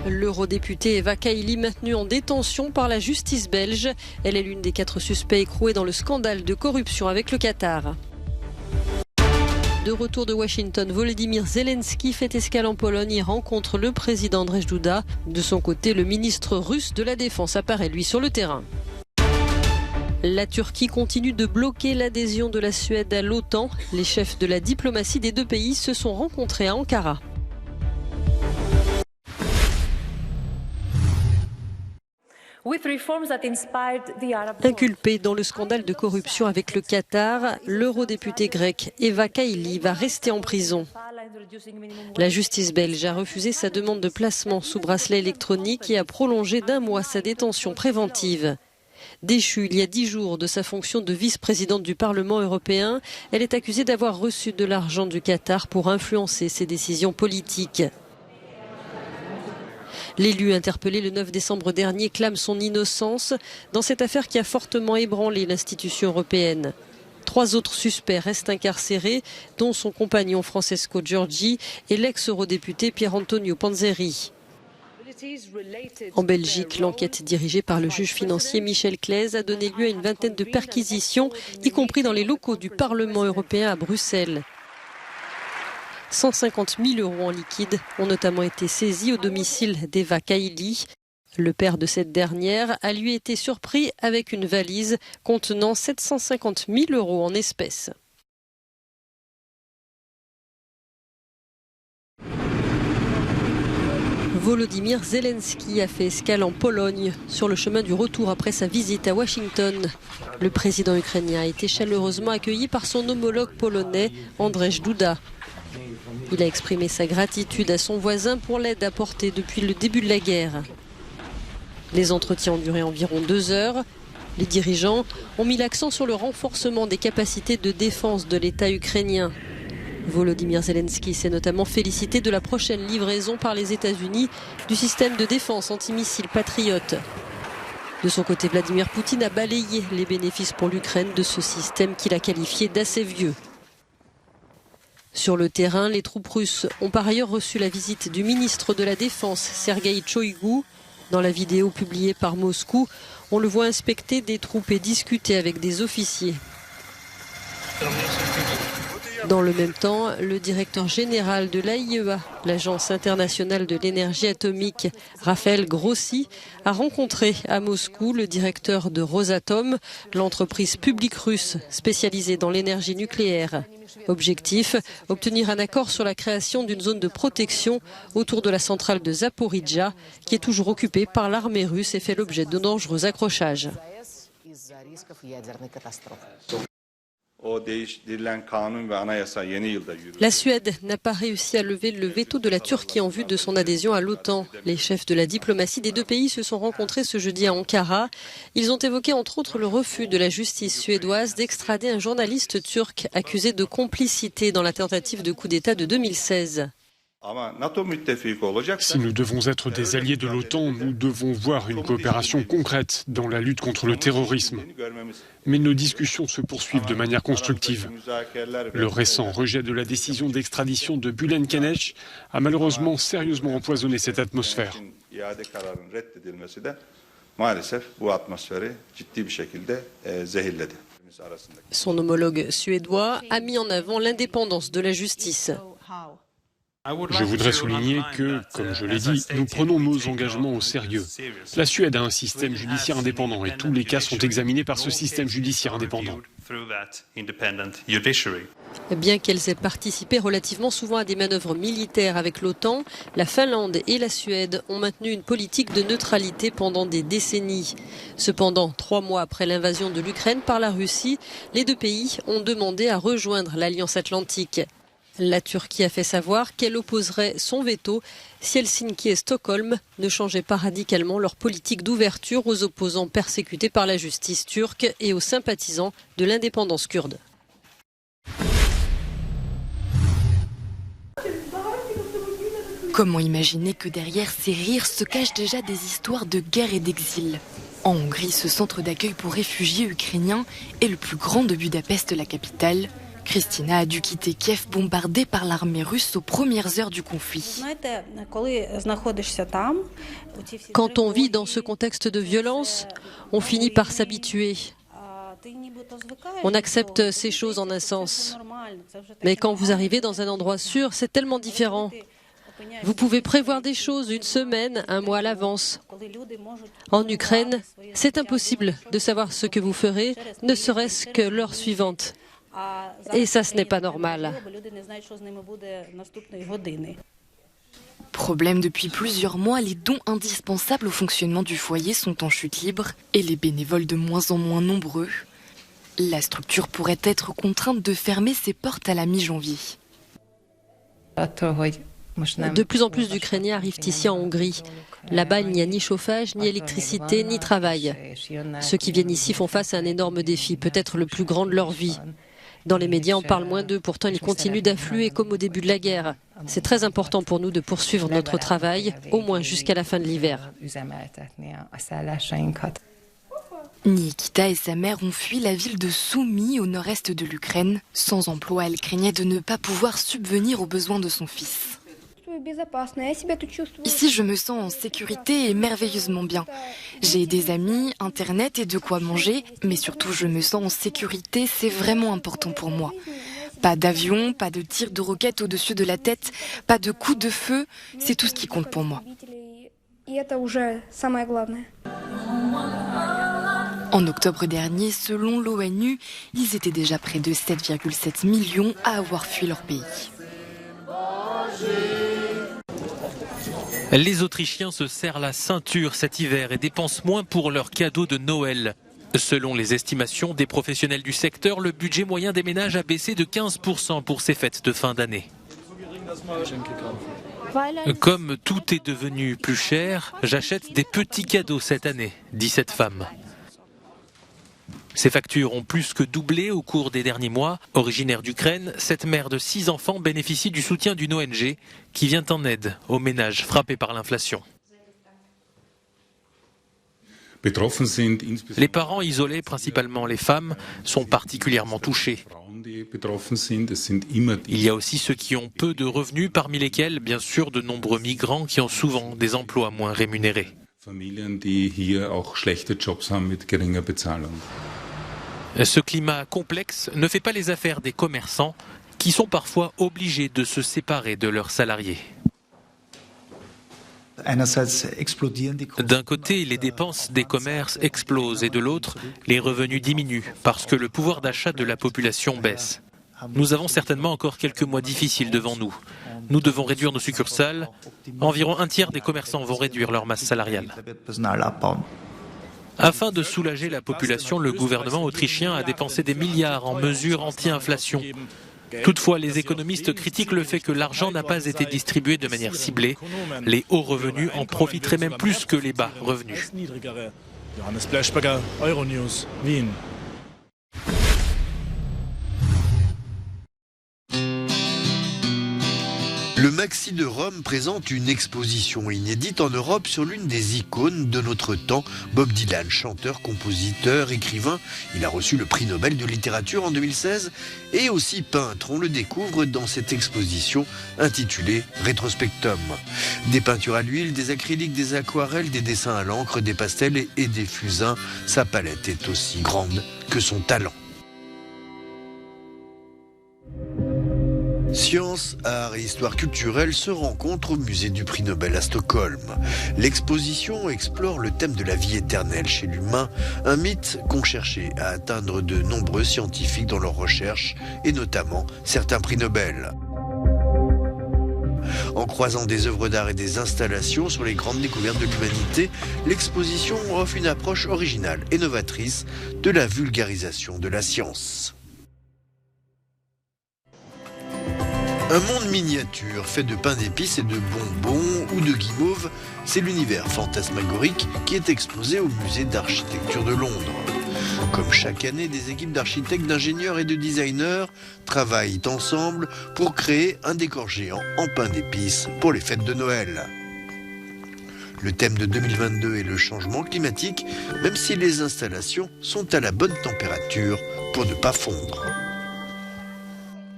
L'eurodéputée Eva Kaili maintenue en détention par la justice belge. Elle est l'une des 4 suspects écroués dans le scandale de corruption avec le Qatar. De retour de Washington, Volodymyr Zelensky fait escale en Pologne et rencontre le président Andrzej Duda. De son côté, le ministre russe de la Défense apparaît lui sur le terrain. La Turquie continue de bloquer l'adhésion de la Suède à l'OTAN. Les chefs de la diplomatie des 2 pays se sont rencontrés à Ankara. Inculpée dans le scandale de corruption avec le Qatar, l'eurodéputée grecque Eva Kaili va rester en prison. La justice belge a refusé sa demande de placement sous bracelet électronique et a prolongé d'1 mois sa détention préventive. Déchue il y a 10 jours de sa fonction de vice-présidente du Parlement européen, elle est accusée d'avoir reçu de l'argent du Qatar pour influencer ses décisions politiques. L'élu interpellé le 9 décembre dernier clame son innocence dans cette affaire qui a fortement ébranlé l'institution européenne. 3 autres suspects restent incarcérés, dont son compagnon Francesco Giorgi et l'ex-eurodéputé Pier Antonio Panzeri. En Belgique, l'enquête dirigée par le juge financier Michel Claes a donné lieu à une vingtaine de perquisitions, y compris dans les locaux du Parlement européen à Bruxelles. 150 000 € en liquide ont notamment été saisis au domicile d'Eva Kaili. Le père de cette dernière a lui été surpris avec une valise contenant 750 000 € en espèces. Volodymyr Zelensky a fait escale en Pologne sur le chemin du retour après sa visite à Washington. Le président ukrainien a été chaleureusement accueilli par son homologue polonais Andrzej Duda. Il a exprimé sa gratitude à son voisin pour l'aide apportée depuis le début de la guerre. Les entretiens ont duré environ 2 heures. Les dirigeants ont mis l'accent sur le renforcement des capacités de défense de l'État ukrainien. Volodymyr Zelensky s'est notamment félicité de la prochaine livraison par les États-Unis du système de défense antimissile Patriot. De son côté, Vladimir Poutine a balayé les bénéfices pour l'Ukraine de ce système qu'il a qualifié d'assez vieux. Sur le terrain, les troupes russes ont par ailleurs reçu la visite du ministre de la Défense, Sergueï Shoïgu. Dans la vidéo publiée par Moscou, on le voit inspecter des troupes et discuter avec des officiers. Dans le même temps, le directeur général de l'AIEA, l'Agence internationale de l'énergie atomique, Raphaël Grossi, a rencontré à Moscou le directeur de Rosatom, l'entreprise publique russe spécialisée dans l'énergie nucléaire. Objectif, obtenir un accord sur la création d'une zone de protection autour de la centrale de Zaporijjia, qui est toujours occupée par l'armée russe et fait l'objet de dangereux accrochages. La Suède n'a pas réussi à lever le veto de la Turquie en vue de son adhésion à l'OTAN. Les chefs de la diplomatie des 2 pays se sont rencontrés ce jeudi à Ankara. Ils ont évoqué entre autres le refus de la justice suédoise d'extrader un journaliste turc accusé de complicité dans la tentative de coup d'État de 2016. Si nous devons être des alliés de l'OTAN, nous devons voir une coopération concrète dans la lutte contre le terrorisme. Mais nos discussions se poursuivent de manière constructive. Le récent rejet de la décision d'extradition de Bülent Keneç a malheureusement sérieusement empoisonné cette atmosphère. Son homologue suédois a mis en avant l'indépendance de la justice. Je voudrais souligner que, comme je l'ai dit, nous prenons nos engagements au sérieux. La Suède a un système judiciaire indépendant et tous les cas sont examinés par ce système judiciaire indépendant. Bien qu'elles aient participé relativement souvent à des manœuvres militaires avec l'OTAN, la Finlande et la Suède ont maintenu une politique de neutralité pendant des décennies. Cependant, 3 mois après l'invasion de l'Ukraine par la Russie, les 2 pays ont demandé à rejoindre l'Alliance Atlantique. La Turquie a fait savoir qu'elle opposerait son veto si Helsinki et Stockholm ne changeaient pas radicalement leur politique d'ouverture aux opposants persécutés par la justice turque et aux sympathisants de l'indépendance kurde. Comment imaginer que derrière ces rires se cachent déjà des histoires de guerre et d'exil ? En Hongrie, ce centre d'accueil pour réfugiés ukrainiens est le plus grand de Budapest, la capitale. Christina a dû quitter Kiev bombardée par l'armée russe aux premières heures du conflit. Quand on vit dans ce contexte de violence, on finit par s'habituer. On accepte ces choses en un sens. Mais quand vous arrivez dans un endroit sûr, c'est tellement différent. Vous pouvez prévoir des choses une semaine, un mois à l'avance. En Ukraine, c'est impossible de savoir ce que vous ferez, ne serait-ce que l'heure suivante. Et ça, ce n'est pas normal. Problème depuis plusieurs mois, les dons indispensables au fonctionnement du foyer sont en chute libre et les bénévoles de moins en moins nombreux. La structure pourrait être contrainte de fermer ses portes à la mi-janvier. De plus en plus d'Ukrainiens arrivent ici en Hongrie. Là-bas, il n'y a ni chauffage, ni électricité, ni travail. Ceux qui viennent ici font face à un énorme défi, peut-être le plus grand de leur vie. Dans les médias, on parle moins d'eux, pourtant ils continuent d'affluer comme au début de la guerre. C'est très important pour nous de poursuivre notre travail, au moins jusqu'à la fin de l'hiver. Nikita et sa mère ont fui la ville de Soumy au nord-est de l'Ukraine. Sans emploi, elle craignait de ne pas pouvoir subvenir aux besoins de son fils. Ici, je me sens en sécurité et merveilleusement bien. J'ai des amis, Internet et de quoi manger, mais surtout je me sens en sécurité, c'est vraiment important pour moi. Pas d'avion, pas de tir de roquettes au-dessus de la tête, pas de coups de feu, c'est tout ce qui compte pour moi. En octobre dernier, selon l'ONU, ils étaient déjà près de 7,7 millions à avoir fui leur pays. Les Autrichiens se serrent la ceinture cet hiver et dépensent moins pour leurs cadeaux de Noël. Selon les estimations des professionnels du secteur, le budget moyen des ménages a baissé de 15% pour ces fêtes de fin d'année. Comme tout est devenu plus cher, j'achète des petits cadeaux cette année, dit cette femme. Ces factures ont plus que doublé au cours des derniers mois. Originaire d'Ukraine, cette mère de 6 enfants bénéficie du soutien d'une ONG qui vient en aide aux ménages frappés par l'inflation. Les parents isolés, principalement les femmes, sont particulièrement touchés. Il y a aussi ceux qui ont peu de revenus, parmi lesquels, bien sûr, de nombreux migrants qui ont souvent des emplois moins rémunérés. Ce climat complexe ne fait pas les affaires des commerçants qui sont parfois obligés de se séparer de leurs salariés. D'un côté, les dépenses des commerces explosent et de l'autre, les revenus diminuent parce que le pouvoir d'achat de la population baisse. Nous avons certainement encore quelques mois difficiles devant nous. Nous devons réduire nos succursales. Environ un tiers des commerçants vont réduire leur masse salariale. Afin de soulager la population, le gouvernement autrichien a dépensé des milliards en mesures anti-inflation. Toutefois, les économistes critiquent le fait que l'argent n'a pas été distribué de manière ciblée. Les hauts revenus en profiteraient même plus que les bas revenus. Le Maxi de Rome présente une exposition inédite en Europe sur l'une des icônes de notre temps, Bob Dylan, chanteur, compositeur, écrivain. Il a reçu le prix Nobel de littérature en 2016 et aussi peintre. On le découvre dans cette exposition intitulée Rétrospectum. Des peintures à l'huile, des acryliques, des aquarelles, des dessins à l'encre, des pastels et des fusains. Sa palette est aussi grande que son talent. Science, art et histoire culturelle se rencontrent au musée du prix Nobel à Stockholm. L'exposition explore le thème de la vie éternelle chez l'humain, un mythe qu'ont cherché à atteindre de nombreux scientifiques dans leurs recherches, et notamment certains prix Nobel. En croisant des œuvres d'art et des installations sur les grandes découvertes de l'humanité, l'exposition offre une approche originale et novatrice de la vulgarisation de la science. Un monde miniature fait de pain d'épices et de bonbons ou de guimauves, c'est l'univers fantasmagorique qui est exposé au musée d'architecture de Londres. Comme chaque année, des équipes d'architectes, d'ingénieurs et de designers travaillent ensemble pour créer un décor géant en pain d'épices pour les fêtes de Noël. Le thème de 2022 est le changement climatique, même si les installations sont à la bonne température pour ne pas fondre.